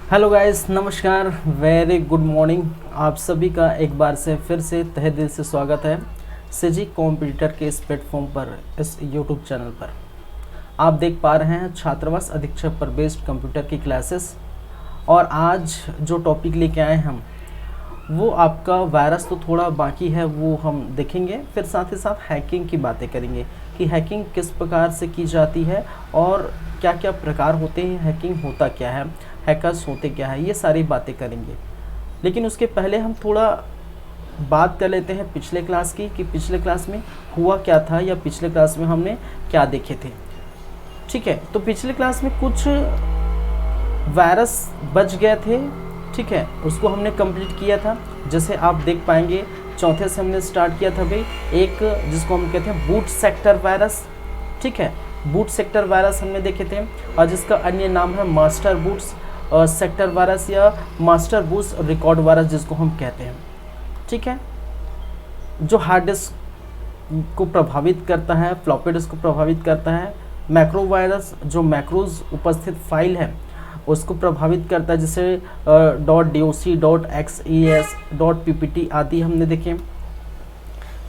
Hello guys, नमस्कार, very good morning. आप सभी का एक बार से फिर से तहे दिल से स्वागत है सीजी कॉम्पिटिटर के इस प्लेटफॉर्म पर, इस यूट्यूब चैनल पर। आप देख पा रहे हैं छात्रावास अधीक्षक पर बेस्ड कंप्यूटर की क्लासेस। और आज जो टॉपिक लेके आए हम वो आपका वायरस तो थोड़ा बाकी है, वो हम देखेंगे। फिर साथ ही साथ हैकिंग की बातें करेंगे कि हैकिंग किस प्रकार से की जाती है और क्या क्या प्रकार होते हैं, हैकिंग होता क्या है, हैकर्स होते क्या है, ये सारी बातें करेंगे। लेकिन उसके पहले हम थोड़ा बात कर लेते हैं पिछले क्लास की कि पिछले क्लास में हुआ क्या था या पिछले क्लास में हमने क्या देखे थे। ठीक है, तो पिछले क्लास में कुछ वायरस बच गए थे। ठीक है, उसको हमने कंप्लीट किया था। जैसे आप देख पाएंगे चौथे से हमने स्टार्ट किया था भाई, एक जिसको हम कहते हैं बूट सेक्टर वायरस। ठीक है, बूट सेक्टर वायरस हमने देखे थे और जिसका अन्य नाम है मास्टर बूट्स सेक्टर वायरस या मास्टर बूट्स रिकॉर्ड वायरस जिसको हम कहते हैं। ठीक है, जो हार्ड डिस्क को प्रभावित करता है, फ्लॉपी डिस्क को प्रभावित करता है। मैक्रो वायरस जो मैक्रोज उपस्थित फाइल है उसको प्रभावित करता है, जैसे .doc, .xes, .ppt आदि हमने देखे।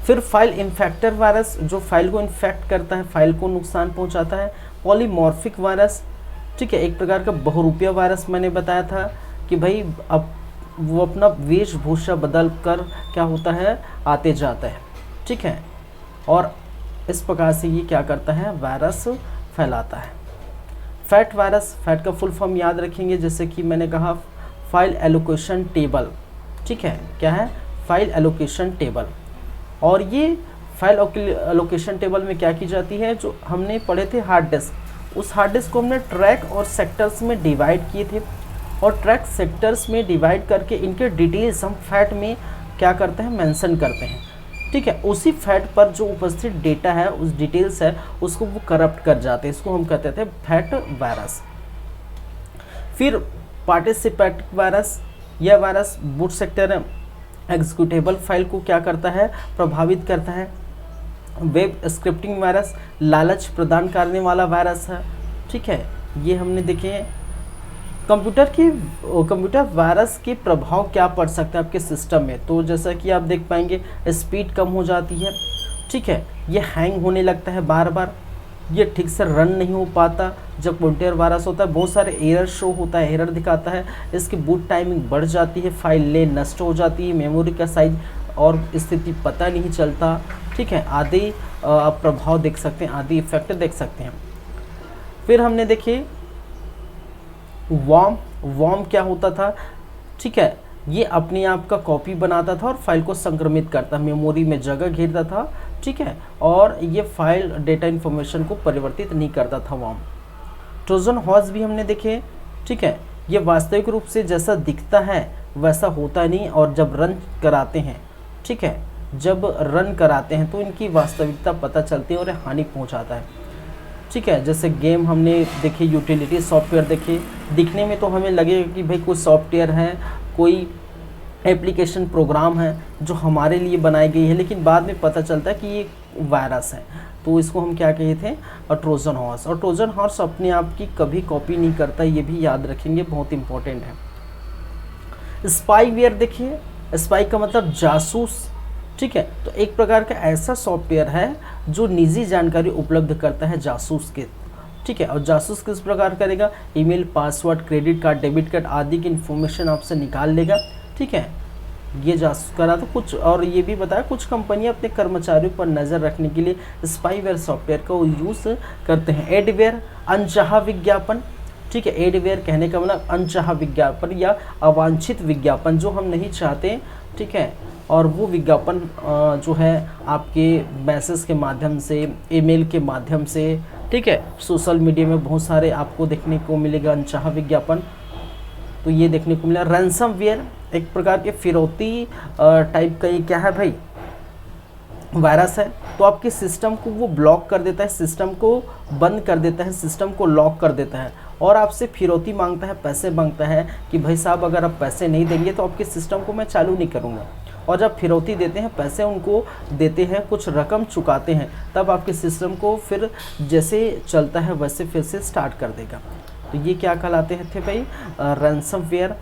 फिर फाइल इन्फेक्टर वायरस जो फाइल को इन्फेक्ट करता है, फाइल को नुकसान पहुंचाता है। पॉलीमॉर्फिक वायरस, ठीक है, एक प्रकार का बहुरूपिया वायरस मैंने बताया था कि भाई अब वो अपना वेशभूषा बदल कर क्या होता है, आते जाता है। ठीक है, और इस प्रकार से ये क्या करता है, वायरस फैलाता है। फैट वायरस, फैट का फुल फॉर्म याद रखेंगे, जैसे कि मैंने कहा फाइल एलोकेशन टेबल। ठीक है, क्या है, फाइल एलोकेशन टेबल। और ये फाइल एलोकेशन टेबल में क्या की जाती है, जो हमने पढ़े थे हार्ड डिस्क, उस हार्ड डिस्क को हमने ट्रैक और सेक्टर्स में डिवाइड किए थे और ट्रैक सेक्टर्स में डिवाइड करके इनके डिटेल्स हम फैट में क्या करते हैं, मेंशन करते हैं। ठीक है, उसी फैट पर जो उपस्थित डेटा है, उस डिटेल्स है, उसको वो करप्ट कर जाते हैं। इसको हम कहते थे फैट वायरस। फिर पार्टिसिपेटिव वायरस, यह virus boot sector executable file को क्या करता है, प्रभावित करता है। वेब स्क्रिप्टिंग वायरस लालच प्रदान करने वाला वायरस है। ठीक है, ये हमने देखे। कंप्यूटर वायरस के प्रभाव क्या पड़ सकता है आपके सिस्टम में, तो जैसा कि आप देख पाएंगे स्पीड कम हो जाती है। ठीक है, ये हैंग होने लगता है बार बार, ये ठीक से रन नहीं हो पाता। जब कंप्यूटर वायरस होता है बहुत सारे एरर शो होता है, एरर दिखाता है। इसकी बूट टाइमिंग बढ़ जाती है, फाइलें नष्ट हो जाती है, मेमोरी का साइज और स्थिति पता नहीं चलता। ठीक है, आदि आप प्रभाव देख सकते हैं, आदि इफेक्ट देख सकते हैं। फिर हमने देखे वॉर्म क्या होता था। ठीक है, ये अपने आप का कॉपी बनाता था और फाइल को संक्रमित करता, मेमोरी में जगह घेरता था। ठीक है, और ये फाइल डेटा इन्फॉर्मेशन को परिवर्तित नहीं करता था वॉर्म। ट्रोजन हॉर्स भी हमने देखे। ठीक है, ये वास्तविक रूप से जैसा दिखता है वैसा होता नहीं, और जब रन कराते हैं, ठीक है, जब रन कराते हैं तो इनकी वास्तविकता पता चलती है और हानि पहुंचाता है। ठीक है, जैसे गेम हमने देखे, यूटिलिटी सॉफ्टवेयर देखे, दिखने में तो हमें लगेगा कि भाई कोई सॉफ्टवेयर है, कोई एप्लीकेशन प्रोग्राम है जो हमारे लिए बनाई गई है, लेकिन बाद में पता चलता है कि ये वायरस है। तो इसको हम क्या कहे थे, ट्रोजन हॉर्स। और ट्रोजन हॉर्स अपने आप की कभी कॉपी नहीं करता, ये भी याद रखेंगे, बहुत इंपॉर्टेंट है। स्पाईवेयर देखिए, स्पाई का मतलब जासूस। ठीक है, तो एक प्रकार का ऐसा सॉफ्टवेयर है जो निजी जानकारी उपलब्ध करता है जासूस के। ठीक है, और जासूस किस प्रकार करेगा, email, password, credit card, debit card आदि की इन्फॉर्मेशन आपसे निकाल लेगा। ठीक है, ये जासूस करा तो कुछ, और ये भी बताया कुछ कंपनियां अपने कर्मचारियों पर नज़र रखने के लिए स्पाईवेयर सॉफ्टवेयर का यूज़ करते हैं। एडवेयर, अनचाहा विज्ञापन। ठीक है, एडवेयर कहने का मतलब अनचाहा विज्ञापन या अवांछित विज्ञापन जो हम नहीं चाहते। ठीक है, और वो विज्ञापन जो है आपके मैसेज के माध्यम से, ईमेल के माध्यम से, ठीक है, सोशल मीडिया में बहुत सारे आपको देखने को मिलेगा अनचाहा विज्ञापन, तो ये देखने को मिला। रैंसमवेयर एक प्रकार के फिरौती टाइप का ये क्या है भाई, वायरस है। तो आपके सिस्टम को वो ब्लॉक कर देता है, सिस्टम को बंद कर देता है, सिस्टम को लॉक कर देता है और आपसे फिरौती मांगता है, पैसे मांगता है कि भाई साहब अगर आप पैसे नहीं देंगे तो आपके सिस्टम को मैं चालू नहीं करूँगा। और जब फिरौती देते हैं, पैसे उनको देते हैं, कुछ रकम चुकाते हैं, तब आपके सिस्टम को फिर जैसे चलता है वैसे फिर से स्टार्ट कर देगा। तो ये क्या कहलाते थे भाई, रैंसमवेयर।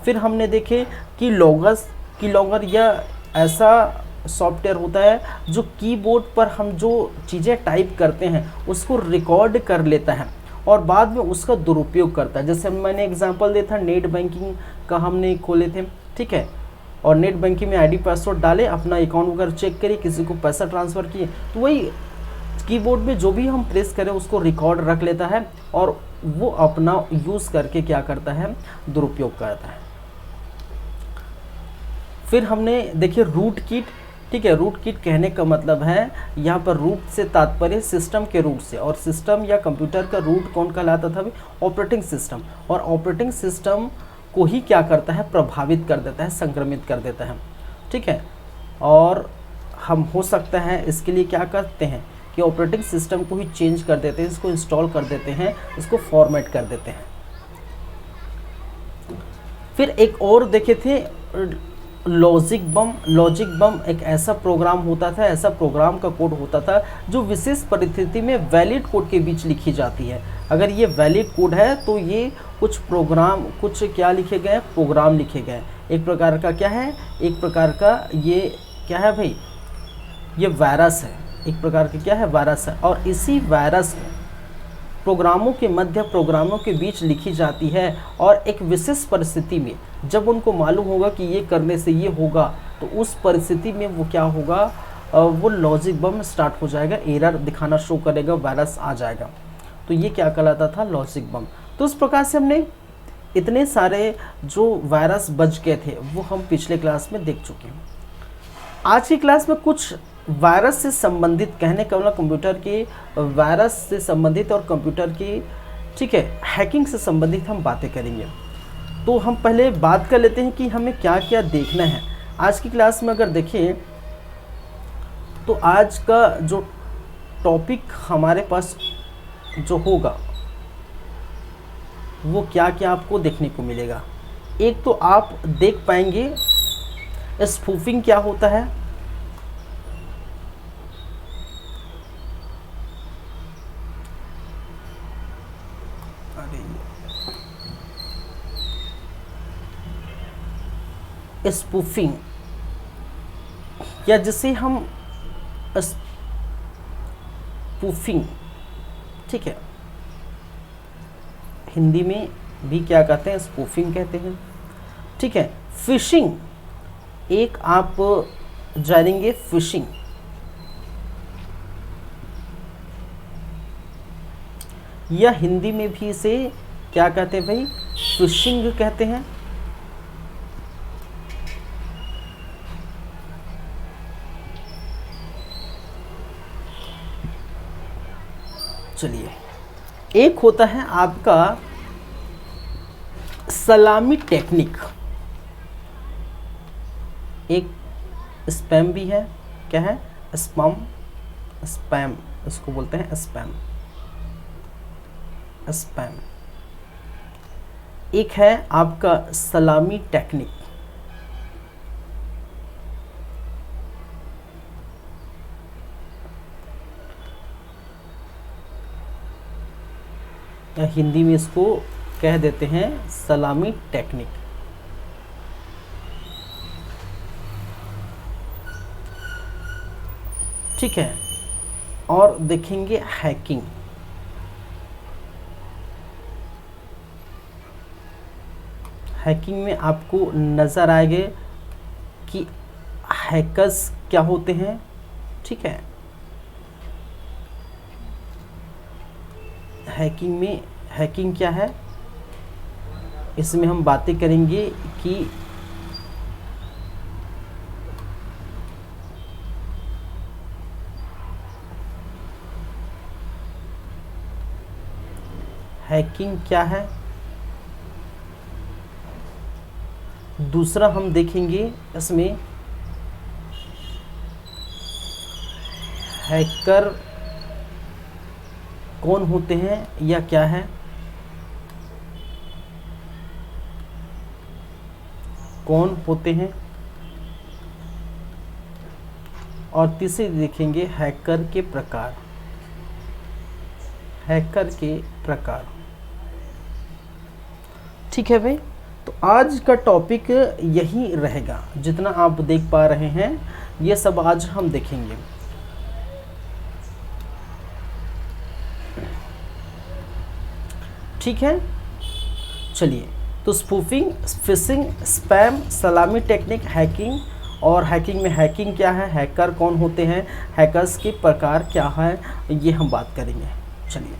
फिर हमने देखे कि लॉगर या ऐसा सॉफ्टवेयर होता है जो कीबोर्ड पर हम जो चीज़ें टाइप करते हैं उसको रिकॉर्ड कर लेता है और बाद में उसका दुरुपयोग करता है। जैसे मैंने एग्जांपल दिया था, नेट बैंकिंग का हमने खोले थे, ठीक है, और नेट बैंकिंग में आईडी पासवर्ड डाले, अपना अकाउंट वगैरह चेक करिए, किसी को पैसा ट्रांसफ़र किए, तो वही कीबोर्ड में जो भी हम प्रेस करें उसको रिकॉर्ड रख लेता है और वो अपना यूज़ करके क्या करता है, दुरुपयोग करता है। फिर हमने देखिए रूट किट, ठीक है, रूट किट कहने का मतलब है यहाँ पर रूट से तात्पर्य सिस्टम के रूट से, और सिस्टम या कंप्यूटर का रूट कौन कहलाता था, ऑपरेटिंग सिस्टम, और ऑपरेटिंग सिस्टम को ही क्या करता है, प्रभावित कर देता है, संक्रमित कर देता है, ठीक है। और हम हो सकता है इसके लिए क्या करते हैं कि ऑपरेटिंग सिस्टम को ही चेंज कर देते हैं, इसको इंस्टॉल कर देते हैं, इसको फॉर्मेट कर देते हैं। फिर एक और देखे थे लॉजिक बम एक ऐसा प्रोग्राम होता था, ऐसा प्रोग्राम का कोड होता था जो विशेष परिस्थिति में वैलिड कोड के बीच लिखी जाती है। अगर ये वैलिड कोड है तो ये कुछ क्या लिखे गए, प्रोग्राम लिखे गए। एक प्रकार का क्या है, एक प्रकार का ये क्या है भाई, ये वायरस है, एक प्रकार का क्या है, वायरस है। और इसी वायरस प्रोग्रामों के मध्य प्रोग्रामों के बीच लिखी जाती है और एक विशेष परिस्थिति में जब उनको मालूम होगा कि ये करने से ये होगा तो उस परिस्थिति में वो क्या होगा, वो लॉजिक बम स्टार्ट हो जाएगा, एरर दिखाना शो करेगा, वायरस आ जाएगा। तो ये क्या कहलाता था, लॉजिक बम। तो इस प्रकार से हमने इतने सारे जो वायरस बच गए थे वो हम पिछले क्लास में देख चुके हैं। आज की क्लास में कुछ वायरस से संबंधित, कहने का मतलब कंप्यूटर के वायरस से संबंधित और कंप्यूटर की, ठीक है, हैकिंग से संबंधित हम बातें करेंगे। तो हम पहले बात कर लेते हैं कि हमें क्या क्या देखना है आज की क्लास में। अगर देखें तो आज का जो टॉपिक हमारे पास जो होगा वो क्या क्या आपको देखने को मिलेगा। एक तो आप देख पाएंगे स्पूफिंग क्या होता है, स्पूफिंग या जिसे हम स्पूफिंग, ठीक है, हिंदी में भी क्या कहते हैं, स्पूफिंग कहते हैं, ठीक है। फिशिंग, एक आप जानेंगे फिशिंग, या हिंदी में भी इसे क्या कहते हैं भाई, फिशिंग कहते हैं। चलिए, एक होता है आपका सलामी टेक्निक, एक स्पैम भी है, क्या है, स्पैम इसको बोलते हैं, स्पैम। एक है आपका सलामी टेक्निक, या हिंदी में इसको कह देते हैं सलामी टेक्निक। ठीक है, और देखेंगे हैकिंग। हैकिंग में आपको नज़र आएंगे कि हैकर्स क्या होते हैं, ठीक है। हैकिंग में, हैकिंग क्या है, इसमें हम बातें करेंगे कि हैकिंग क्या है। दूसरा हम देखेंगे इसमें हैकर कौन होते हैं या क्या है, कौन होते हैं। और तीसरे देखेंगे हैकर के प्रकार, हैकर के प्रकार। ठीक है भाई, तो आज का टॉपिक यही रहेगा। जितना आप देख पा रहे हैं ये सब आज हम देखेंगे। ठीक है, चलिए। तो स्पूफिंग, फिशिंग, स्पैम, सलामी टेक्निक, हैकिंग, और हैकिंग में हैकिंग क्या है, हैकर कौन होते हैं, हैकर्स के प्रकार क्या है, ये हम बात करेंगे। चलिए,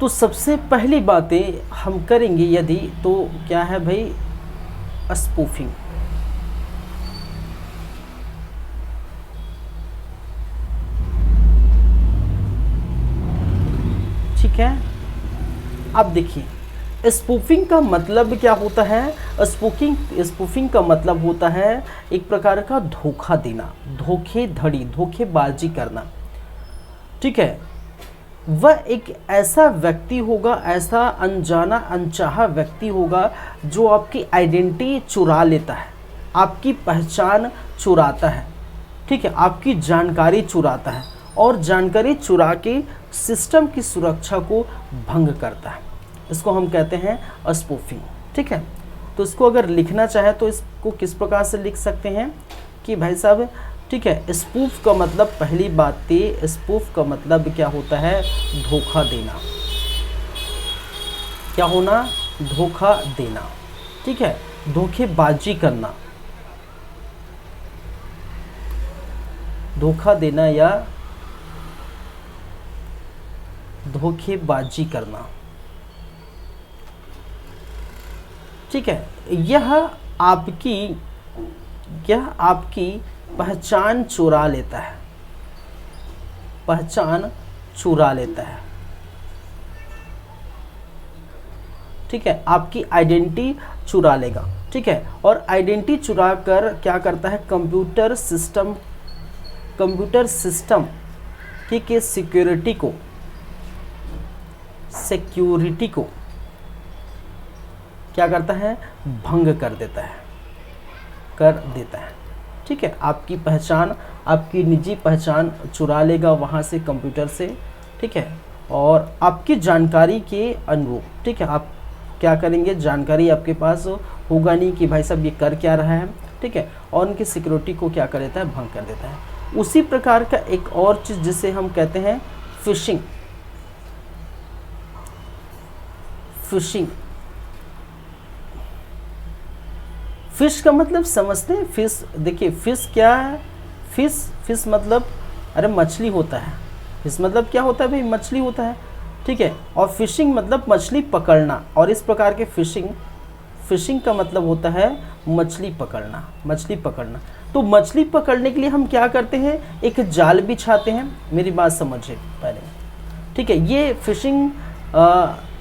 तो सबसे पहली बातें हम करेंगे यदि, तो क्या है भाई, स्पूफिंग। ठीक है, अब देखिए स्पूफिंग का मतलब क्या होता है। स्पूफिंग का मतलब होता है एक प्रकार का धोखा देना, धोखेधड़ी, धोखेबाजी करना। ठीक है, वह एक ऐसा व्यक्ति होगा, ऐसा अनजाना अनचाहा व्यक्ति होगा जो आपकी आइडेंटिटी चुरा लेता है, आपकी पहचान चुराता है। ठीक है, आपकी जानकारी चुराता है और जानकारी चुरा के सिस्टम की सुरक्षा को भंग करता है। इसको हम कहते हैं स्पूफिंग। ठीक है, तो इसको अगर लिखना चाहे तो इसको किस प्रकार से लिख सकते हैं कि भाई साहब, ठीक है, स्पूफ का मतलब, पहली बात थी, स्पूफ का मतलब क्या होता है, धोखा देना। क्या होना, धोखा देना। ठीक है, धोखेबाजी करना, धोखा देना या धोखेबाजी करना। ठीक है, यह आपकी पहचान चुरा लेता है, पहचान चुरा लेता है। ठीक है, आपकी आइडेंटिटी चुरा लेगा। ठीक है, और आइडेंटिटी चुरा कर क्या करता है, कंप्यूटर सिस्टम की सिक्योरिटी को क्या करता है, भंग कर देता है। ठीक है, आपकी पहचान, आपकी निजी पहचान चुरा लेगा वहाँ से, कंप्यूटर से। ठीक है, और आपकी जानकारी के अनुरूप, ठीक है, आप क्या करेंगे, जानकारी आपके पास होगा नहीं कि भाई साहब ये कर क्या रहा है। ठीक है, और उनकी सिक्योरिटी को क्या कर देता है, भंग कर देता है। उसी प्रकार का एक और चीज़ जिसे हम कहते हैं फिशिंग। फिश का मतलब समझते हैं, फिश, देखिए फिश क्या है, फिश मतलब अरे मछली होता है। फिश मतलब क्या होता है भाई, मछली होता है। ठीक है, और फिशिंग मतलब मछली पकड़ना, और इस प्रकार के फिशिंग का मतलब होता है मछली पकड़ना। तो मछली पकड़ने के लिए हम क्या करते हैं, एक जाल बिछाते हैं। मेरी बात समझिए पहले। ठीक है, ये फिशिंग,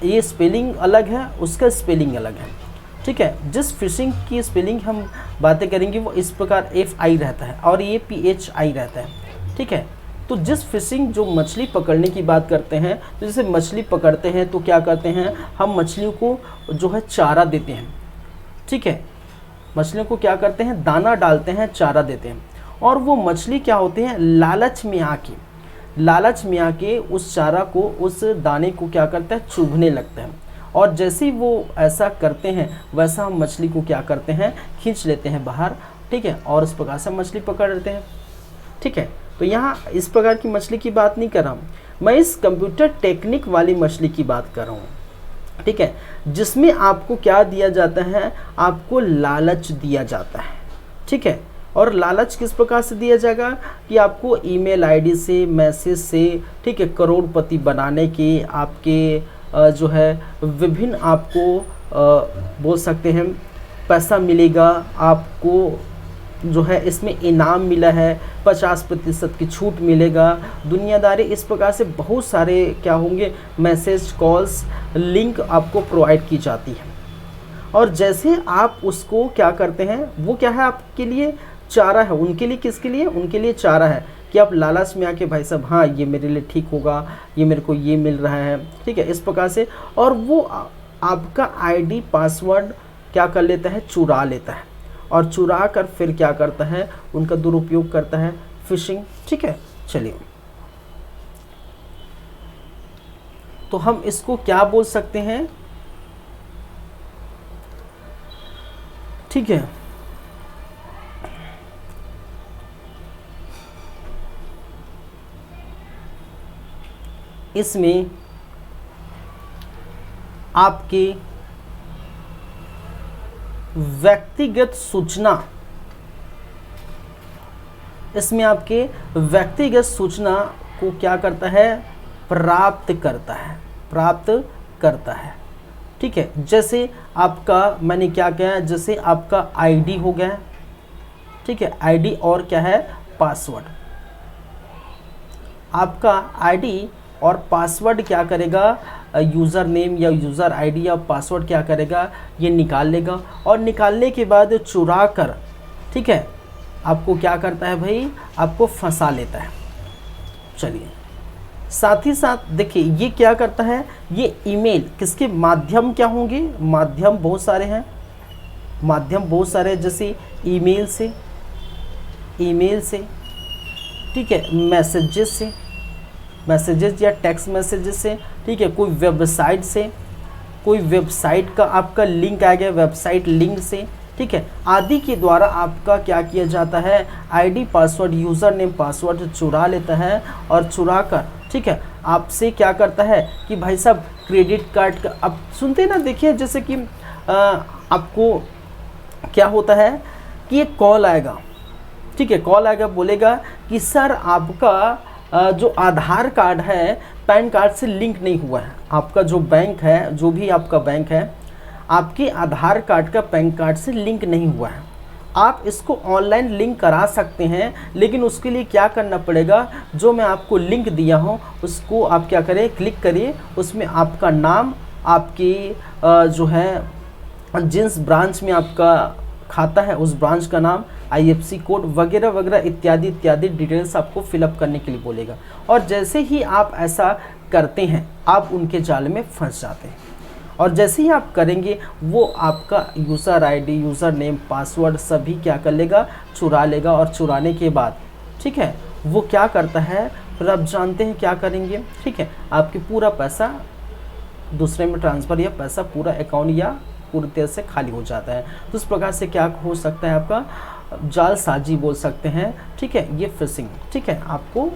ये स्पेलिंग अलग है, उसका स्पेलिंग अलग है। ठीक है, जिस फिशिंग की स्पेलिंग हम बातें करेंगे वो इस प्रकार FI रहता है और ये PHI रहता है। ठीक है, तो जिस फिशिंग, जो मछली पकड़ने की बात करते हैं, तो जैसे मछली पकड़ते हैं तो क्या करते हैं, हम मछलियों को जो है चारा देते हैं। ठीक है, मछलियों को क्या करते हैं, दाना डालते हैं, चारा देते हैं, और वो मछली क्या होते हैं, लालच में आके उस चारा को, उस दाने को क्या करता है, चुभने लगता है। और जैसे ही वो ऐसा करते हैं वैसा हम मछली को क्या करते हैं, खींच लेते हैं बाहर। ठीक है, और इस प्रकार से मछली पकड़ लेते हैं। ठीक है, तो यहाँ इस प्रकार की मछली की बात नहीं कर रहा हूँ मैं, इस कंप्यूटर टेक्निक वाली मछली की बात कर रहा हूँ। ठीक है, जिसमें आपको क्या दिया जाता है, आपको लालच दिया जाता है। ठीक है, और लालच किस प्रकार से दिया जाएगा कि आपको ईमेल आईडी से, मैसेज से, ठीक है, करोड़पति बनाने के आपके जो है विभिन्न, आपको बोल सकते हैं पैसा मिलेगा, आपको जो है इसमें इनाम मिला है, 50% की छूट मिलेगा, दुनियादारी, इस प्रकार से बहुत सारे क्या होंगे, मैसेज, कॉल्स, लिंक आपको प्रोवाइड की जाती है। और जैसे आप उसको क्या करते हैं, वो क्या है, आपके लिए चारा है। उनके लिए, किसके लिए, उनके लिए चारा है कि आप लालच में आके भाई साहब, हाँ ये मेरे लिए ठीक होगा, ये मेरे को ये मिल रहा है। ठीक है, इस प्रकार से, और वो आपका ID पासवर्ड क्या कर लेता है, चुरा लेता है, और चुरा कर फिर क्या करता है, उनका दुरुपयोग करता है, फिशिंग। ठीक है, चलिए तो हम इसको क्या बोल सकते हैं, ठीक है। इसमें आपकी व्यक्तिगत सूचना, इसमें आपके व्यक्तिगत सूचना को क्या करता है, प्राप्त करता है, ठीक है। जैसे आपका, मैंने क्या कहा, जैसे आपका आईडी हो गया, ठीक है, आईडी और क्या है, पासवर्ड। आपका आईडी और पासवर्ड क्या करेगा, यूज़र नेम या यूज़र आईडी या पासवर्ड क्या करेगा, ये निकाल लेगा, और निकालने के बाद चुरा कर, ठीक है, आपको क्या करता है भाई, आपको फंसा लेता है। चलिए, साथ ही साथ देखिए ये क्या करता है, ये ईमेल किसके माध्यम क्या होंगे, माध्यम बहुत सारे हैं, जैसे ईमेल से, ठीक है, मैसेजेस या टेक्स्ट मैसेजेस से, ठीक है, कोई वेबसाइट से, कोई वेबसाइट का आपका लिंक आ गया, वेबसाइट लिंक से, ठीक है, आदि के द्वारा आपका क्या किया जाता है, ID password user name password चुरा लेता है, और चुरा कर, ठीक है, आपसे क्या करता है कि भाई साहब क्रेडिट कार्ड का, अब सुनते ना, देखिए जैसे कि आपको क्या होता है कि एक कॉल आएगा, ठीक है, कॉल आएगा, बोलेगा कि सर आपका जो आधार कार्ड है पैन कार्ड से लिंक नहीं हुआ है, आपका जो बैंक है, जो भी आपका बैंक है, आपके आधार कार्ड का पैन कार्ड से लिंक नहीं हुआ है। आप इसको ऑनलाइन लिंक करा सकते हैं, लेकिन उसके लिए क्या करना पड़ेगा, जो मैं आपको लिंक दिया हूँ उसको आप क्या करें, क्लिक करिए, उसमें आपका नाम, आपकी जो है जिस ब्रांच में आपका खाता है उस ब्रांच का नाम, IFSC कोड वगैरह वगैरह इत्यादि डिटेल्स आपको फिलअप करने के लिए बोलेगा। और जैसे ही आप ऐसा करते हैं आप उनके जाल में फंस जाते हैं, और जैसे ही आप करेंगे वो आपका user ID, user name, password सभी क्या कर लेगा, चुरा लेगा। और चुराने के बाद, ठीक है, वो क्या करता है, फिर आप जानते हैं क्या करेंगे, ठीक है, आपके पूरा पैसा दूसरे में ट्रांसफ़र या पैसा पूरा अकाउंट या पूरी तरह से खाली हो जाता है। तो इस प्रकार से क्या हो सकता है, आपका जालसाजी बोल सकते हैं, ठीक है, ये फिशिंग, ठीक है, आपको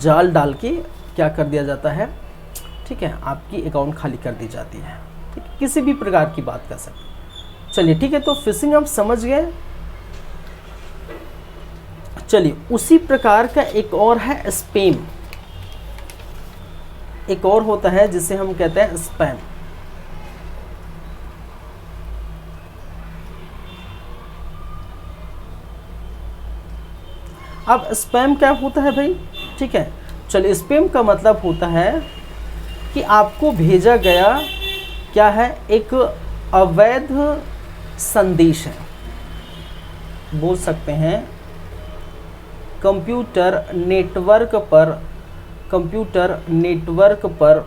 जाल डाल के क्या कर दिया जाता है, ठीक है, आपकी अकाउंट खाली कर दी जाती है, ठीक है, किसी भी प्रकार की बात कर सकते। चलिए ठीक है, तो फिशिंग आप समझ गए। चलिए, उसी प्रकार का एक और है स्पैम, एक और होता है जिसे हम कहते हैं स्पैम। अब स्पैम क्या होता है भाई, ठीक है, चलिए, स्पैम का मतलब होता है कि आपको भेजा गया क्या है, एक अवैध संदेश है, बोल सकते हैं कंप्यूटर नेटवर्क पर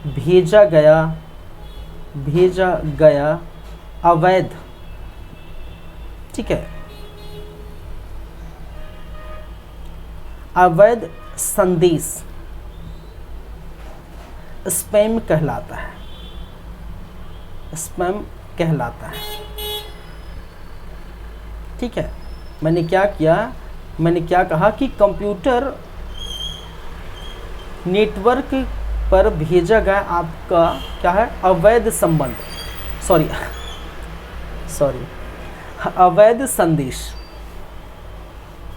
भेजा गया अवैध, ठीक है, अवैध संदेश स्पैम कहलाता है, स्पैम कहलाता है, ठीक है। मैंने क्या किया, मैंने क्या कहा कि कंप्यूटर नेटवर्क पर भेजा गया आपका क्या है, अवैध संबंध, सॉरी अवैध संदेश,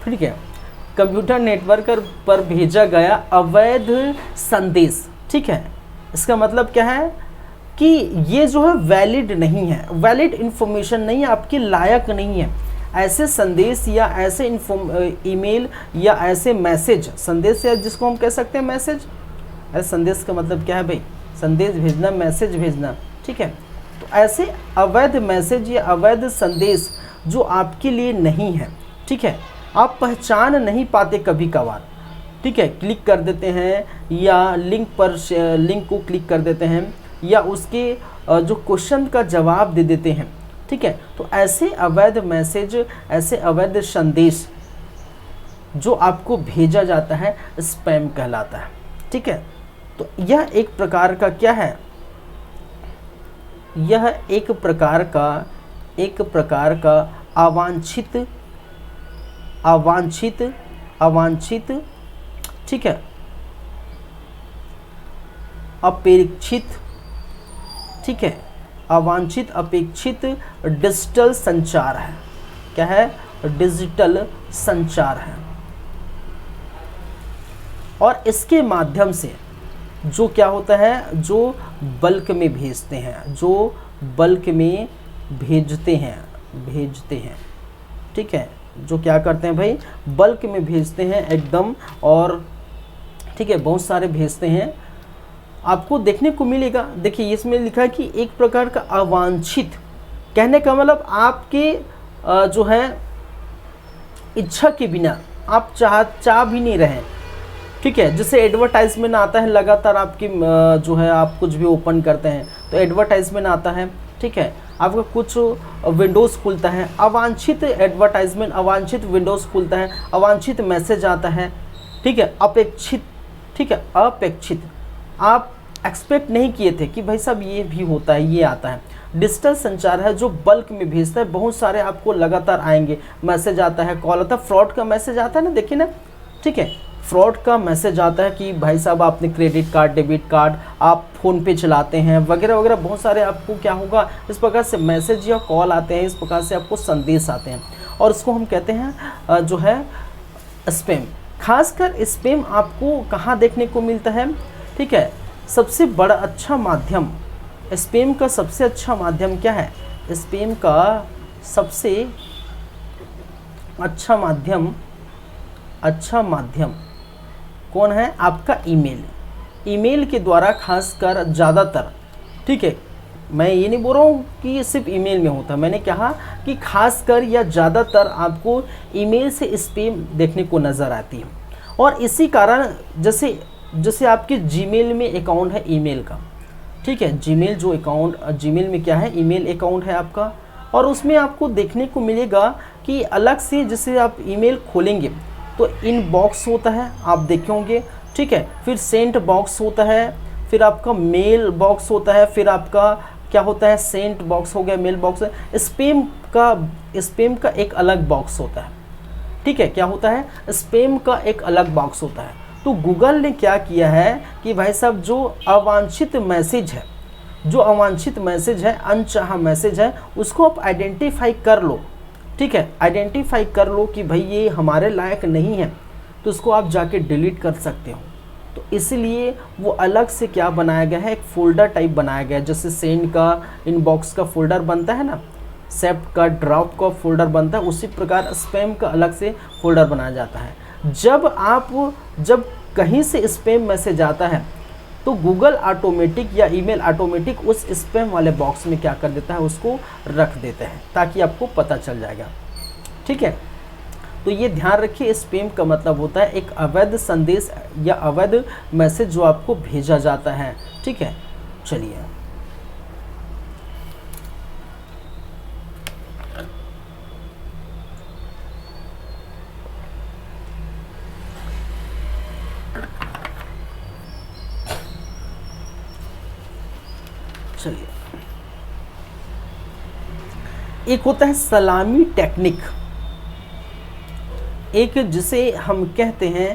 ठीक है, कंप्यूटर नेटवर्क पर भेजा गया अवैध संदेश, ठीक है। इसका मतलब क्या है कि ये जो है वैलिड नहीं है, वैलिड इन्फॉर्मेशन नहीं है, आपके लायक नहीं है। ऐसे संदेश या ऐसे ईमेल या ऐसे मैसेज, संदेश या जिसको हम कह सकते हैं मैसेज, ऐसे संदेश का मतलब क्या है भाई, संदेश भेजना, मैसेज भेजना, ठीक है। तो ऐसे अवैध मैसेज या अवैध संदेश जो आपके लिए नहीं है, ठीक है, आप पहचान नहीं पाते कभी कभार, ठीक है, क्लिक कर देते हैं या लिंक को क्लिक कर देते हैं या उसके जो क्वेश्चन का जवाब दे देते हैं, ठीक है। तो ऐसे अवैध मैसेज, ऐसे अवैध संदेश जो आपको भेजा जाता है स्पैम कहलाता है। ठीक है, तो यह एक प्रकार का क्या है, यह एक प्रकार का अवांछित ठीक है, अपेक्षित, ठीक है, अवांछित अपेक्षित डिजिटल संचार है। क्या है, डिजिटल संचार है। और इसके माध्यम से जो क्या होता है, जो बल्क में भेजते हैं, जो बल्क में भेजते हैं, ठीक है, जो क्या करते हैं भाई, बल्क में भेजते हैं एकदम, और ठीक है, बहुत सारे भेजते हैं। आपको देखने को मिलेगा, देखिए इसमें लिखा है कि एक प्रकार का अवांछित, कहने का मतलब आपके जो है इच्छा के बिना आप चाह भी नहीं रहे। ठीक है, जैसे एडवर्टाइजमेंट आता है लगातार आपकी जो है, आप कुछ भी ओपन करते हैं तो एडवर्टाइजमेंट आता है। ठीक है, आपका कुछ विंडोज़ खुलता है, अवांछित एडवर्टाइजमेंट, अवांछित विंडोज़ खुलता है, अवांछित मैसेज आता है। ठीक है, अपेक्षित, ठीक है, अपेक्षित, आप एक्सपेक्ट नहीं किए थे कि भाई साहब ये भी होता है, ये आता है। डिजिटल संचार है जो बल्क में भेजता है, बहुत सारे आपको लगातार आएंगे, मैसेज आता है, कॉल आता है, फ्रॉड का मैसेज आता है ना, देखिए ना। ठीक है, फ्रॉड का मैसेज आता है कि भाई साहब आपने क्रेडिट कार्ड, डेबिट कार्ड, आप फ़ोन पे चलाते हैं वगैरह वगैरह, बहुत सारे आपको क्या होगा, इस प्रकार से मैसेज या कॉल आते हैं, इस प्रकार से आपको संदेश आते हैं, और इसको हम कहते हैं जो है स्पैम। खासकर स्पैम आपको कहाँ देखने को मिलता है। ठीक है, सबसे बड़ा अच्छा माध्यम, स्पैम का सबसे अच्छा माध्यम क्या है, स्पैम का सबसे अच्छा माध्यम कौन है, आपका ईमेल। ईमेल के द्वारा खासकर ज़्यादातर, ठीक है, मैं ये नहीं बोल रहा हूँ कि सिर्फ ईमेल में होता है, मैंने कहा कि खासकर या ज़्यादातर आपको ईमेल से स्पैम देखने को नज़र आती है। और इसी कारण जैसे आपके जीमेल में अकाउंट है ईमेल का, ठीक है, जीमेल जो अकाउंट, जीमेल में क्या है, ईमेल अकाउंट है आपका, और उसमें आपको देखने को मिलेगा कि अलग से जैसे आप ईमेल खोलेंगे तो इनबॉक्स होता है, आप देखे होंगे। ठीक है, फिर सेंट बॉक्स होता है, फिर आपका मेल बॉक्स होता है, फिर आपका क्या होता है, सेंट बॉक्स हो गया, मेल बॉक्स है। स्पैम का एक अलग बॉक्स होता है। ठीक है, क्या होता है, स्पैम का एक अलग बॉक्स होता है। तो गूगल ने क्या किया है कि भाई साहब जो अवांछित मैसेज है, अनचाहा मैसेज है, उसको आप आइडेंटिफाई कर लो। ठीक है, आइडेंटिफाई कर लो कि भाई ये हमारे लायक नहीं है, तो उसको आप जाके डिलीट कर सकते हो। तो इसलिए वो अलग से क्या बनाया गया है, एक फोल्डर टाइप बनाया गया है, जैसे सेंड का, इनबॉक्स का फोल्डर बनता है ना, सेप्ट का, ड्रॉप का फोल्डर बनता है, उसी प्रकार स्पैम का अलग से फोल्डर बनाया जाता है। जब कहीं से स्पैम मैसेज आता है तो गूगल ऑटोमेटिक या ईमेल ऑटोमेटिक उस स्पैम वाले बॉक्स में क्या कर देता है, उसको रख देते हैं, ताकि आपको पता चल जाएगा। ठीक है, तो ये ध्यान रखिए, स्पैम का मतलब होता है एक अवैध संदेश या अवैध मैसेज जो आपको भेजा जाता है। ठीक है, चलिए एक होता है सलामी टेक्निक, एक जिसे हम कहते हैं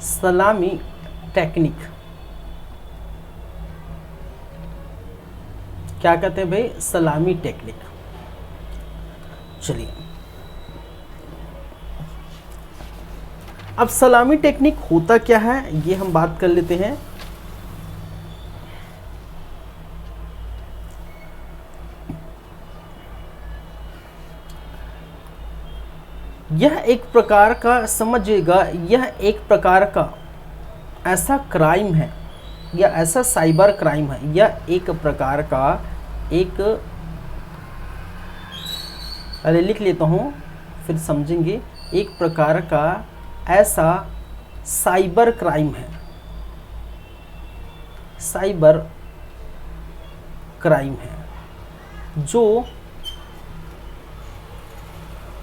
सलामी टेक्निक। क्या कहते हैं भाई, सलामी टेक्निक। चलिए अब सलामी टेक्निक होता क्या है ये हम बात कर लेते हैं। यह एक प्रकार का, समझिएगा, यह एक प्रकार का ऐसा क्राइम है या ऐसा साइबर क्राइम है, यह एक प्रकार का अरे लिख लेता हूँ फिर समझेंगे, एक प्रकार का ऐसा साइबर क्राइम है, साइबर क्राइम है जो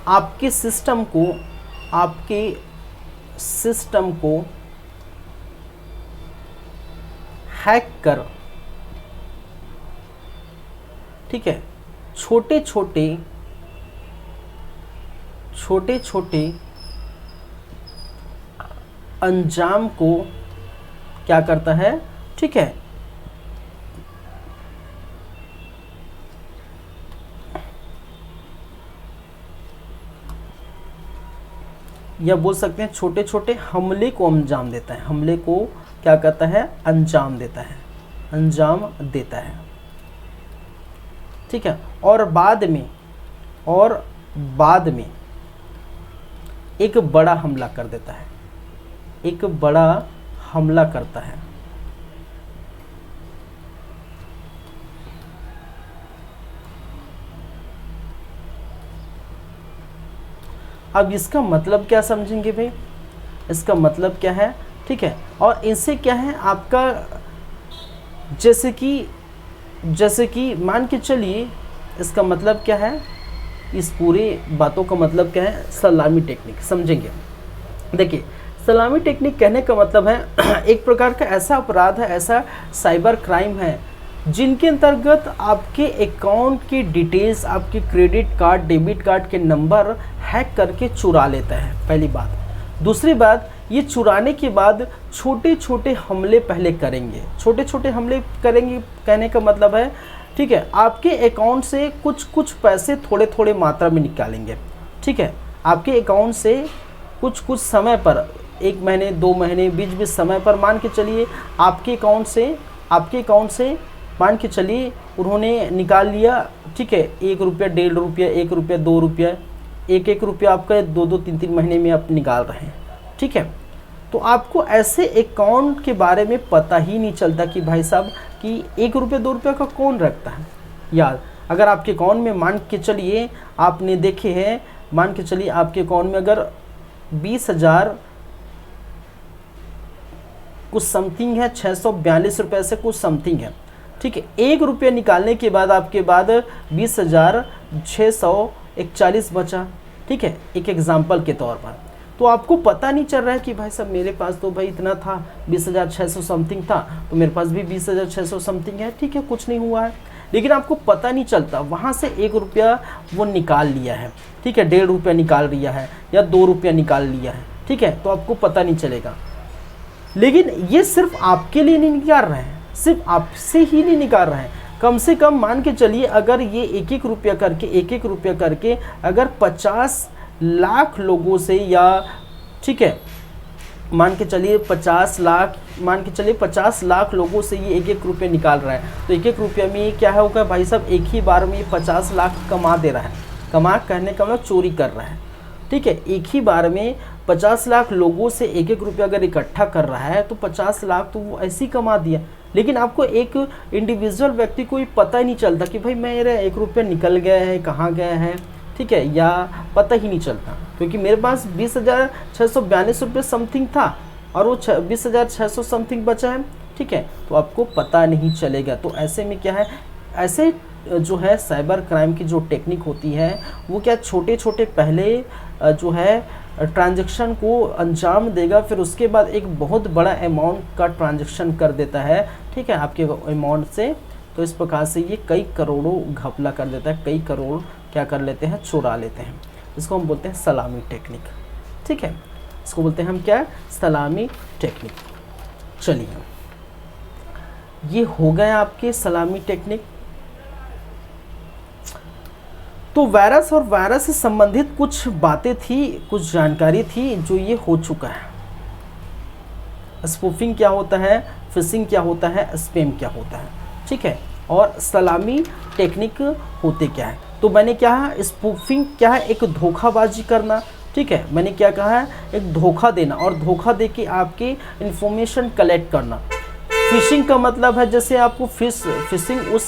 आपके सिस्टम को हैक कर, ठीक है, छोटे छोटे अंजाम को क्या करता है, ठीक है, या बोल सकते हैं छोटे छोटे हमले को अंजाम देता है। हमले को क्या करता है, अंजाम देता है, ठीक है। और बाद में एक बड़ा हमला कर देता है, एक बड़ा हमला करता है। अब इसका मतलब क्या समझेंगे भाई, इसका मतलब क्या है, ठीक है। और इनसे क्या है आपका, जैसे कि मान के चलिए, इसका मतलब क्या है, इस पूरे बातों का मतलब क्या है, सलामी टेक्निक समझेंगे। देखिए, सलामी टेक्निक कहने का मतलब है एक प्रकार का ऐसा अपराध है, ऐसा साइबर क्राइम है जिनके अंतर्गत आपके अकाउंट की डिटेल्स, आपके क्रेडिट कार्ड, डेबिट कार्ड के नंबर हैक करके चुरा लेता है, पहली बात। दूसरी बात, ये चुराने के बाद छोटे छोटे हमले पहले करेंगे, छोटे छोटे हमले करेंगे कहने का मतलब है, ठीक है, आपके अकाउंट से कुछ पैसे थोड़े थोड़े मात्रा में निकालेंगे, ठीक है। आपके अकाउंट से कुछ समय पर, 1 महीने 2 महीने बीच समय पर मान के चलिए आपके अकाउंट से मान के चलिए उन्होंने निकाल लिया, ठीक है, 1 रुपया, 1.5 रुपया, 1 रुपया, 2 रुपया, 1 रुपया आपका 2 3 महीने में आप निकाल रहे हैं, ठीक है। तो आपको ऐसे अकाउंट के बारे में पता ही नहीं चलता कि भाई साहब कि 1 रुपया 2 रुपया का कौन रखता है यार। अगर आपके अकाउंट में मान के चलिए आपने देखे हैं, मान के चलिए आपके अकाउंट में अगर 20,000 कुछ समथिंग है, 642 रुपये से कुछ समथिंग है, ठीक है। 1 रुपया निकालने के बाद आपके बाद 20,641 बचा, ठीक है, एक एग्जाम्पल के तौर पर। तो आपको पता नहीं चल रहा है कि भाई साहब मेरे पास तो भाई इतना था, 20,600 समथिंग था, तो मेरे पास भी 20,600 समथिंग है, ठीक है, कुछ नहीं हुआ है। लेकिन आपको पता नहीं चलता, वहाँ से 1 रुपया वो निकाल लिया है, ठीक है, 1.5 रुपया निकाल लिया है या 2 रुपया निकाल लिया है, ठीक है, तो आपको पता नहीं चलेगा। लेकिन ये सिर्फ आपके लिए नहीं निकाल रहे हैं, सिर्फ आपसे ही नहीं निकाल रहे हैं, कम से कम मान के चलिए अगर ये 1 रुपया करके अगर 50 लाख लोगों से, या ठीक है मान के चलिए 50 लाख लोगों से ये 1 रुपया निकाल रहा है, तो 1 रुपया में ये क्या होगा भाई साहब, एक ही बार में 50 लाख कमा दे रहा है। कमा कहने का मतलब चोरी कर रहा है, ठीक है। एक ही बार में 50 लाख लोगों से 1 रुपया अगर इकट्ठा कर रहा है तो 50 लाख तो वो ऐसे ही कमा दिया। लेकिन आपको एक इंडिविजुअल व्यक्ति को ये पता ही नहीं चलता कि भाई मेरा 1 रुपया निकल गया है, कहाँ गया है, ठीक है, या पता ही नहीं चलता, क्योंकि मेरे पास 20,642 रुपये समथिंग था और वो 20,600 समथिंग बचा है, ठीक है, तो आपको पता नहीं चलेगा। तो ऐसे में क्या है, ऐसे जो है साइबर क्राइम की जो टेक्निक होती है वो क्या छोटे छोटे पहले जो है ट्रांजैक्शन को अंजाम देगा, फिर उसके बाद एक बहुत बड़ा अमाउंट का ट्रांजैक्शन कर देता है, ठीक है, आपके अमाउंट से। तो इस प्रकार से ये कई करोड़ों घपला कर देता है, कई करोड़ क्या कर लेते हैं, चुरा लेते हैं। इसको हम बोलते हैं सलामी टेक्निक, ठीक है, इसको बोलते हैं हम क्या, सलामी टेक्निक। चलिए, ये हो गए आपके सलामी टेक्निक। तो वायरस और वायरस से संबंधित कुछ बातें थी, कुछ जानकारी थी जो ये हो चुका है। स्पूफिंग क्या होता है, फिशिंग क्या होता है, स्पैम क्या होता है, ठीक है, और सलामी टेक्निक होते क्या है। तो मैंने क्या है, स्पूफिंग क्या है, एक धोखाबाजी करना, ठीक है, मैंने क्या कहा है, एक धोखा देना और धोखा दे के आपके इंफॉर्मेशन कलेक्ट करना, फिशिंग का मतलब है जैसे आपको फिशिंग उस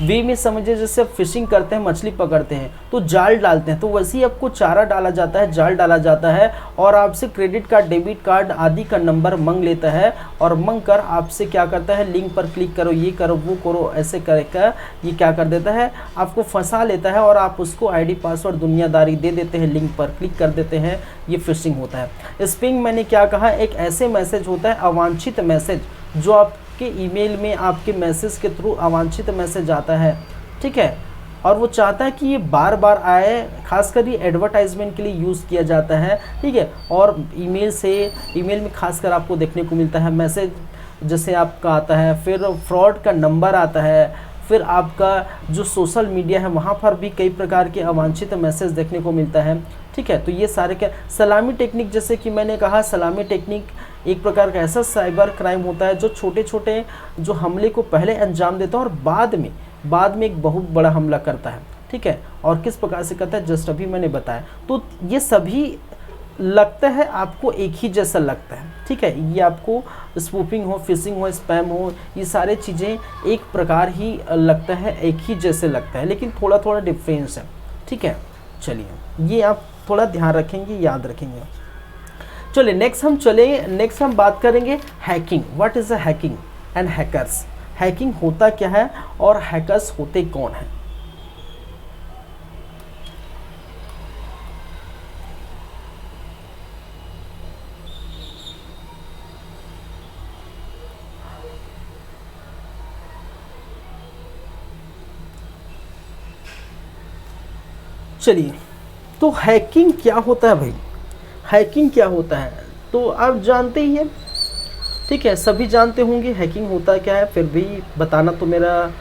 वे में समझिए जैसे आप फिशिंग करते हैं, मछली पकड़ते हैं तो जाल डालते हैं, तो वैसे ही आपको चारा डाला जाता है, जाल डाला जाता है और आपसे क्रेडिट कार्ड, डेबिट कार्ड आदि का नंबर मांग लेता है और मांग कर आपसे क्या करता है, लिंक पर क्लिक करो, ये करो, वो करो, ऐसे करके ये क्या कर देता है, आपको फंसा लेता है और आप उसको आईडी पासवर्ड दुनियादारी दे देते हैं, लिंक पर क्लिक कर देते हैं। ये फिशिंग होता है। स्पैम मैंने क्या कहा, एक ऐसे मैसेज होता है, अवांछित मैसेज, जो आपके ईमेल में आपके मैसेज के थ्रू अवांछित मैसेज आता है, ठीक है, और वो चाहता है कि ये बार बार आए, खासकर ये एडवर्टाइजमेंट के लिए यूज़ किया जाता है, ठीक है। और ईमेल में खासकर आपको देखने को मिलता है मैसेज जैसे आपका आता है, फिर फ्रॉड का नंबर आता है, फिर आपका जो सोशल मीडिया है वहाँ पर भी कई प्रकार के अवांछित मैसेज देखने को मिलता है, ठीक है। तो ये सारे क्या, सलामी टेक्निक, जैसे कि मैंने कहा सलामी टेक्निक एक प्रकार का ऐसा साइबर क्राइम होता है जो छोटे छोटे जो हमले को पहले अंजाम देता है और बाद में एक बहुत बड़ा हमला करता है, ठीक है। और किस प्रकार से करता है जस्ट अभी मैंने बताया। तो ये सभी लगता है आपको एक ही जैसा लगता है, ठीक है। ये आपको स्पूफिंग हो, फिशिंग हो, स्पैम हो, ये सारे चीज़ें एक प्रकार ही लगता है, एक ही जैसे लगता है, लेकिन थोड़ा थोड़ा डिफरेंस है, ठीक है। चलिए ये आप थोड़ा ध्यान रखेंगे, याद रखेंगे। चलिए नेक्स्ट हम बात करेंगे hacking. What is a hacking and hackers. Hacking होता क्या है और हैकर्स होते कौन हैं। चलिए, तो हैकिंग क्या होता है भाई, हैकिंग क्या होता है तो आप जानते ही हैं, ठीक है, सभी जानते होंगे हैकिंग होता क्या है, फिर भी बताना तो मेरा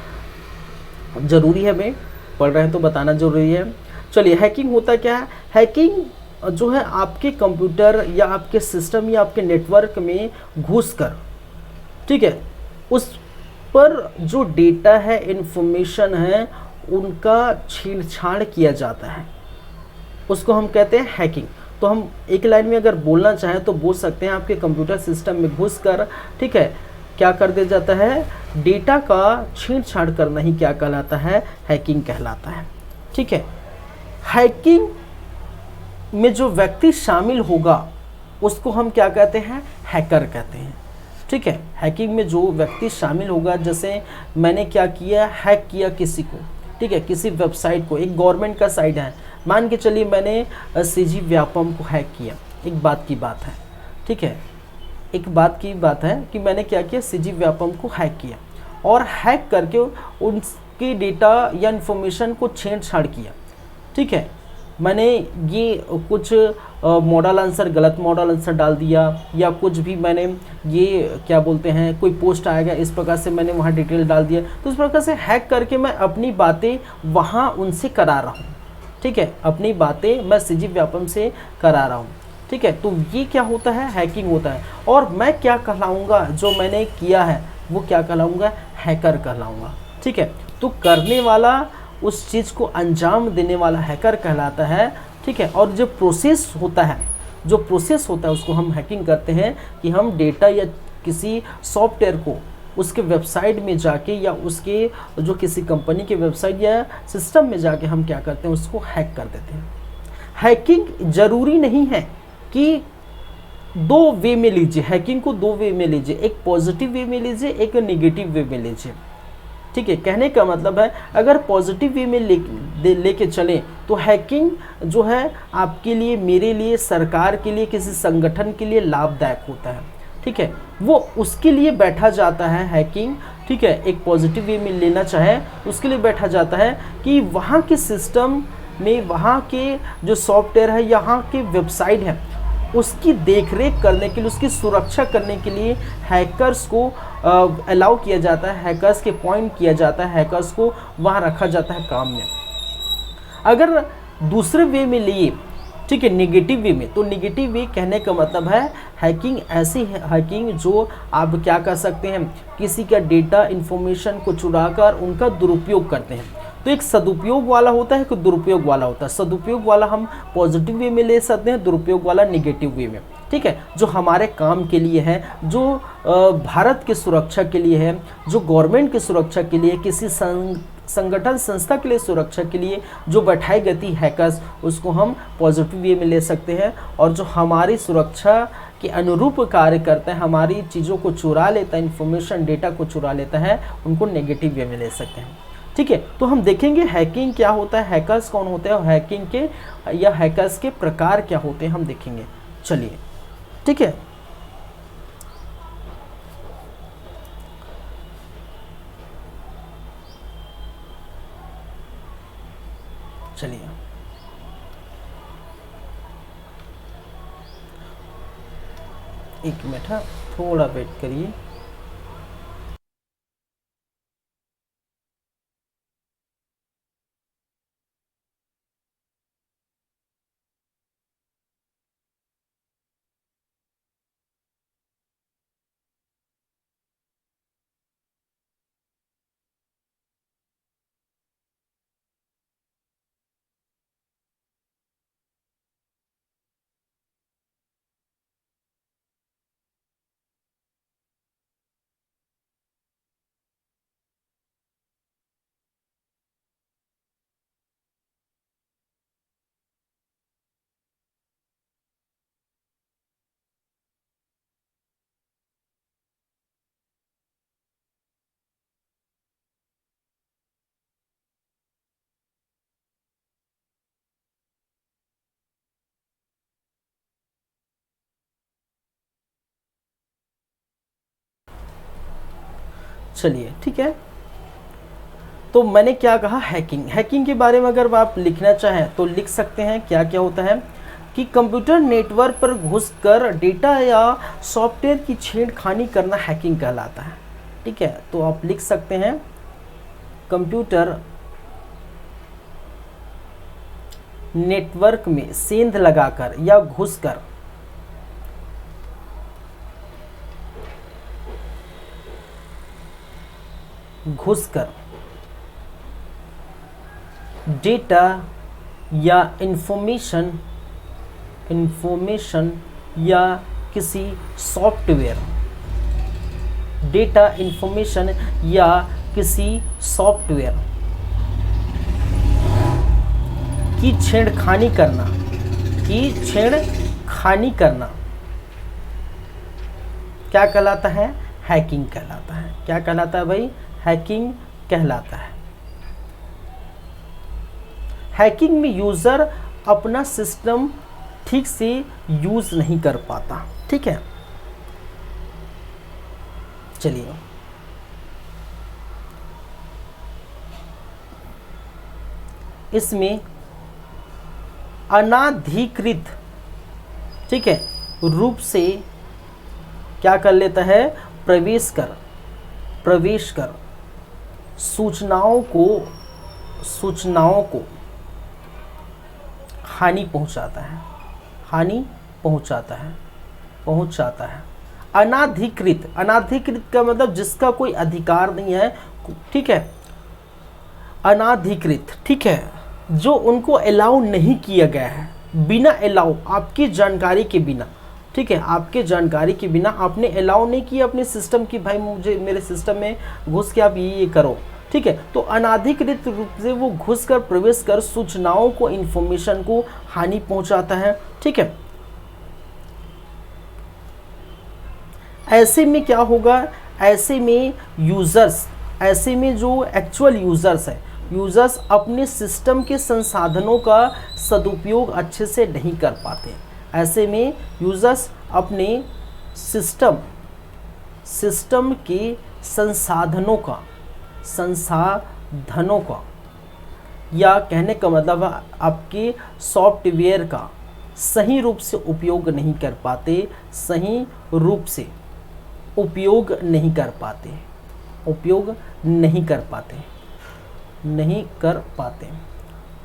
ज़रूरी है, मैं पढ़ रहे हैं तो बताना ज़रूरी है। चलिए, हैकिंग होता क्या है। हैकिंग जो है आपके कंप्यूटर या आपके सिस्टम या आपके नेटवर्क में घुसकर, ठीक है, उस पर जो डेटा है, इंफॉर्मेशन है, उनका छेड़छाड़ किया जाता है, उसको हम कहते हैं हैकिंग। तो हम एक लाइन में अगर बोलना चाहें तो बोल सकते हैं आपके कंप्यूटर सिस्टम में घुसकर, ठीक है, क्या कर दिया जाता है, डेटा का छेड़छाड़ करना ही क्या कहलाता है, हैकिंग कहलाता है, ठीक है। हैकिंग में जो व्यक्ति शामिल होगा उसको हम क्या कहते हैं, हैकर कहते हैं, ठीक है। हैकिंग में जो व्यक्ति शामिल होगा, जैसे मैंने क्या किया, हैक किया किसी को, ठीक है, किसी वेबसाइट को, एक गवर्नमेंट का साइट है, मान के चलिए मैंने सीजी व्यापम को हैक किया, एक बात की बात है, ठीक है, एक बात की बात है कि मैंने क्या किया, सीजी व्यापम को हैक किया और हैक करके उनकी डेटा या इन्फॉर्मेशन को छेड़छाड़ किया, ठीक है। मैंने ये कुछ मॉडल आंसर, गलत मॉडल आंसर डाल दिया, या कुछ भी मैंने ये क्या बोलते हैं, कोई पोस्ट आएगा इस प्रकार से मैंने वहाँ डिटेल डाल दिया, तो इस प्रकार से हैक करके मैं अपनी बातें वहाँ उनसे करा रहा हूँ, ठीक है, अपनी बातें मैं सीजी व्यापम से करा रहा हूँ, ठीक है। तो ये क्या होता है, हैकिंग होता है। और मैं क्या कहलाऊँगा, जो मैंने किया है वो क्या कहलाऊँगा, हैकर कहलाऊँगा, ठीक है। तो करने वाला, उस चीज़ को अंजाम देने वाला हैकर कहलाता है, ठीक है। और जो प्रोसेस होता है उसको हम हैकिंग करते हैं कि हम डेटा या किसी सॉफ्टवेयर को उसके वेबसाइट में जाके या उसके जो किसी कंपनी के वेबसाइट या सिस्टम में जाके हम क्या करते हैं, उसको हैक कर देते हैं। हैकिंग ज़रूरी नहीं है कि दो वे में लीजिए, हैकिंग को दो वे में लीजिए, एक पॉजिटिव वे में लीजिए, एक नेगेटिव वे में लीजिए, ठीक है। कहने का मतलब है अगर पॉजिटिव वे में लेके चलें तो हैकिंग जो है आपके लिए, मेरे लिए, सरकार के लिए, किसी संगठन के लिए लाभदायक होता है, ठीक है। वो उसके लिए बैठा जाता है हैकिंग, ठीक है, एक पॉजिटिव वे में लेना चाहे उसके लिए बैठा जाता है कि वहाँ के सिस्टम में, वहाँ के जो सॉफ्टवेयर है, यहाँ के वेबसाइट है, उसकी देखरेख करने के लिए, उसकी सुरक्षा करने के लिए हैकर्स को अलाउ किया जाता है, हैकर्स के पॉइंट किया जाता है, हैकर्स को वहाँ रखा जाता है काम में। अगर दूसरे वे में लिए, ठीक है, नेगेटिव वे में, तो नेगेटिव वे कहने का मतलब है हैकिंग ऐसी है, हैकिंग जो आप क्या कर सकते हैं, किसी का डेटा, इन्फॉर्मेशन को चुराकर उनका दुरुपयोग करते हैं। तो एक सदुपयोग वाला होता है, एक दुरुपयोग वाला होता है। सदुपयोग वाला हम पॉजिटिव वे में ले सकते हैं, दुरुपयोग वाला निगेटिव वे में, ठीक है, जो हमारे काम के लिए है, जो भारत की सुरक्षा के लिए है, जो गवर्नमेंट की सुरक्षा के लिए, किसी संगठन संस्था के लिए सुरक्षा के लिए जो बैठाई गई थी हैकर्स, उसको हम पॉजिटिव वे में ले सकते हैं। और जो हमारी सुरक्षा के अनुरूप कार्य करते हैं, हमारी चीज़ों को चुरा लेता है, इंफॉर्मेशन डेटा को चुरा लेता है, उनको नेगेटिव वे में ले सकते हैं, ठीक है। तो हम देखेंगे हैकिंग क्या होता है, हैकर्स कौन होते हैं, और हैकिंग के या हैकर्स के प्रकार क्या होते हैं, हम देखेंगे। चलिए, ठीक है। चलिए, एक मिनट, थोड़ा वेट करिए। चलिए, ठीक है। तो मैंने क्या कहा, हैकिंग। हैकिंग के बारे में अगर आप लिखना चाहें तो लिख सकते हैं। क्या क्या होता है कि कंप्यूटर नेटवर्क पर घुसकर डेटा या सॉफ्टवेयर की छेड़खानी करना हैकिंग कहलाता है, ठीक है। तो आप लिख सकते हैं कंप्यूटर नेटवर्क में सेंध लगाकर या घुसकर डेटा या इंफॉर्मेशन या किसी सॉफ्टवेयर, डेटा इंफॉर्मेशन या किसी सॉफ्टवेयर की छेड़खानी करना क्या कहलाता है, हैकिंग कहलाता है। क्या कहलाता है भाई, हैकिंग कहलाता है। हैकिंग में यूजर अपना सिस्टम ठीक से यूज नहीं कर पाता, ठीक है। चलिए, इसमें अनाधिकृत, ठीक है, रूप से क्या कर लेता है, प्रवेश कर सूचनाओं को हानि पहुंचाता है। अनाधिकृत का मतलब जिसका कोई अधिकार नहीं है, ठीक है। अनाधिकृत, ठीक है, जो उनको अलाउ नहीं किया गया है, बिना अलाउ, आपकी जानकारी के बिना, ठीक है, आपके जानकारी के बिना आपने अलाउ नहीं किया अपने सिस्टम की, भाई मुझे मेरे सिस्टम में घुस के आप ये करो, ठीक है। तो अनाधिकृत रूप से वो घुसकर प्रवेश कर सूचनाओं को, इंफॉर्मेशन को हानि पहुंचाता है, ठीक है। ऐसे में क्या होगा, ऐसे में जो एक्चुअल यूजर्स है, यूजर्स अपने सिस्टम के संसाधनों का सदुपयोग अच्छे से नहीं कर पाते। ऐसे में यूजर्स अपने सिस्टम के संसाधनों का या कहने का मतलब आपके सॉफ्टवेयर का सही रूप से उपयोग नहीं कर पाते,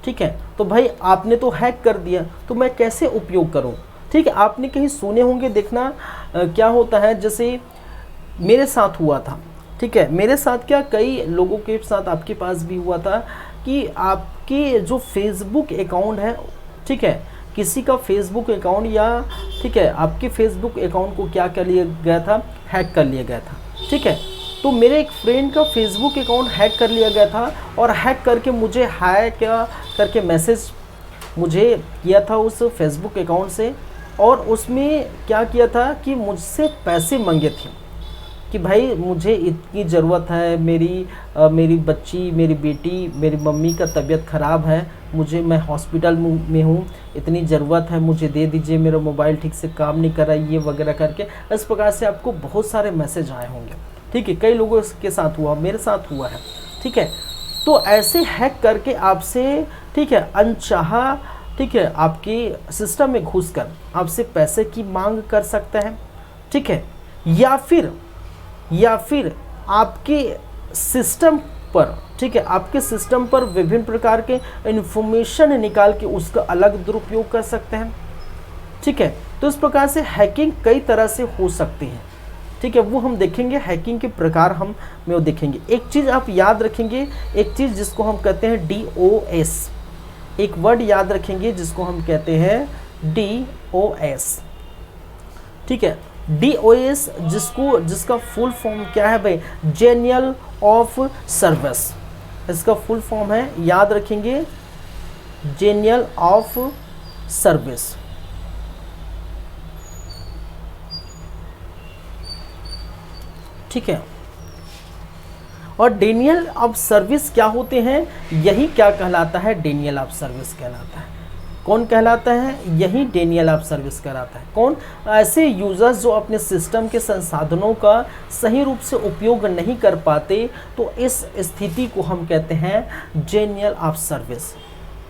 ठीक है। तो भाई आपने तो हैक कर दिया, तो मैं कैसे उपयोग करूं, ठीक है। आपने कहीं सुने होंगे, देखना क्या होता है, जैसे मेरे साथ हुआ था, ठीक है। मेरे साथ क्या, कई लोगों के साथ आपके पास भी हुआ था कि आपके जो फेसबुक अकाउंट है, ठीक है, किसी का फेसबुक अकाउंट या ठीक है आपके फेसबुक अकाउंट को क्या कर लिया गया था, हैक कर लिया गया था। ठीक है, तो मेरे एक फ्रेंड का फेसबुक अकाउंट हैक कर लिया गया था और हैक करके मुझे हाय क्या करके मैसेज मुझे किया था उस फेसबुक अकाउंट से, और उसमें क्या किया था कि मुझसे पैसे मांगे थे कि भाई मुझे इतनी ज़रूरत है, मेरी बच्ची, मेरी बेटी, मेरी मम्मी का तबीयत ख़राब है, मैं हॉस्पिटल में हूँ, इतनी ज़रूरत है, मुझे दे दीजिए, मेरा मोबाइल ठीक से काम नहीं कर रहा है, ये वगैरह करके इस प्रकार से आपको बहुत सारे मैसेज आए होंगे। ठीक है, कई लोगों के साथ हुआ, मेरे साथ हुआ है। ठीक है, तो ऐसे हैक करके आपसे, ठीक है, अनचाहा, ठीक है, आपके सिस्टम में घुसकर आपसे पैसे की मांग कर सकता है। ठीक है, या फिर आपके सिस्टम पर, ठीक है, आपके सिस्टम पर विभिन्न प्रकार के इन्फॉर्मेशन निकाल के उसका अलग दुरुपयोग कर सकते हैं। ठीक है, तो इस प्रकार से हैकिंग कई तरह से हो सकती है। ठीक है, वो हम देखेंगे, हैकिंग के प्रकार हम में वो देखेंगे। एक चीज़ आप याद रखेंगे, एक चीज़ जिसको हम कहते हैं DOS, एक वर्ड याद रखेंगे जिसको हम कहते हैं DOS। ठीक है, DOS जिसका फुल फॉर्म क्या है भाई, जेनियल ऑफ सर्विस, इसका फुल फॉर्म है, याद रखेंगे, जेनियल ऑफ सर्विस। ठीक है, और डेनियल ऑफ सर्विस क्या होते हैं, यही क्या कहलाता है, डेनियल ऑफ सर्विस कहलाता है। कौन कहलाता है, यही डेनियल ऑफ सर्विस कहलाता है। कौन, ऐसे यूजर्स जो अपने सिस्टम के संसाधनों का सही रूप से उपयोग नहीं कर पाते, तो इस स्थिति को हम कहते हैं डेनियल ऑफ सर्विस।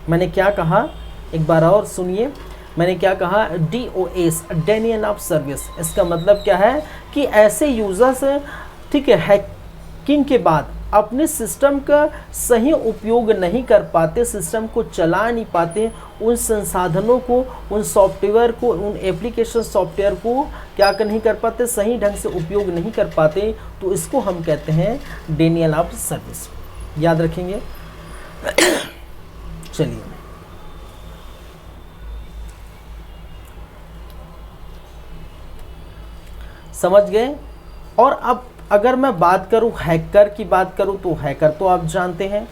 मैंने क्या कहा, एक बार और सुनिए, मैंने क्या कहा, DOS, डेनियल ऑफ सर्विस। इसका मतलब क्या है कि ऐसे यूजर्स, ठीक है, हैकिंग के बाद अपने सिस्टम का सही उपयोग नहीं कर पाते, सिस्टम को चला नहीं पाते, उन संसाधनों को, उन सॉफ्टवेयर को, उन एप्लीकेशन सॉफ्टवेयर को क्या नहीं कर पाते, सही ढंग से उपयोग नहीं कर पाते, तो इसको हम कहते हैं डेनियल ऑफ सर्विस। याद रखेंगे। चलिए, समझ गए। और अब अगर मैं बात करूं, हैकर की बात करूं, तो हैकर तो आप जानते हैं,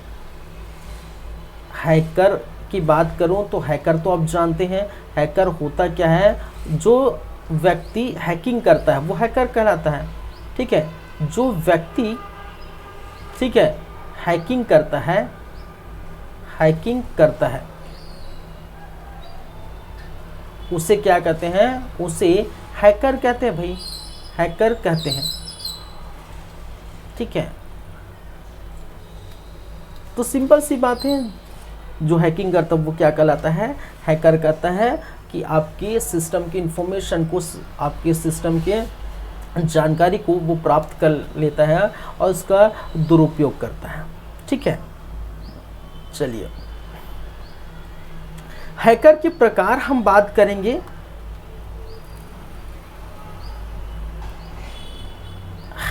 हैकर की बात करूं तो हैकर तो आप जानते हैं, हैकर होता क्या है, जो व्यक्ति हैकिंग करता है वो हैकर कहलाता है। ठीक है, जो व्यक्ति, ठीक है, हैकिंग करता है उसे क्या कहते हैं, उसे हैकर कहते हैं भाई, हैकर कहते हैं। ठीक है, तो सिंपल सी बात है, जो हैकिंग करता है वो क्या कहलाता है, हैकर कहता है कि आपके सिस्टम की इंफॉर्मेशन को, आपके सिस्टम के जानकारी को वो प्राप्त कर लेता है और उसका दुरुपयोग करता है। ठीक है, चलिए, हैकर के प्रकार हम बात करेंगे।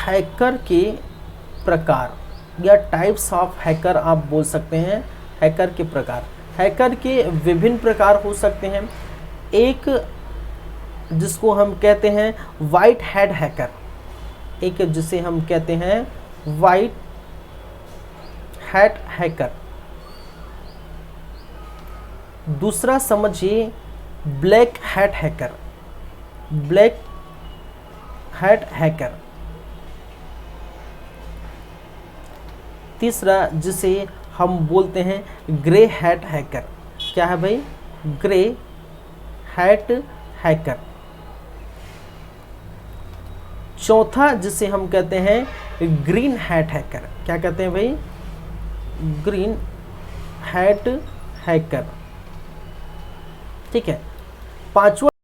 हैकर के प्रकार या टाइप्स ऑफ हैकर आप बोल सकते हैं। हैकर के प्रकार, हैकर के विभिन्न प्रकार हो सकते हैं। एक जिसको हम कहते हैं वाइट हैट हैकर, एक जिसे हम कहते हैं वाइट हैट हैकर। दूसरा समझिए black hat hacker, black hat hacker. तीसरा जिसे हम बोलते हैं ग्रे हैट हैकर। क्या है भाई, ग्रे हैट हैकर। चौथा जिसे हम कहते हैं ग्रीन हैट हैकर। क्या कहते हैं भाई, ग्रीन हैट हैकर। ठीक है, पांचवा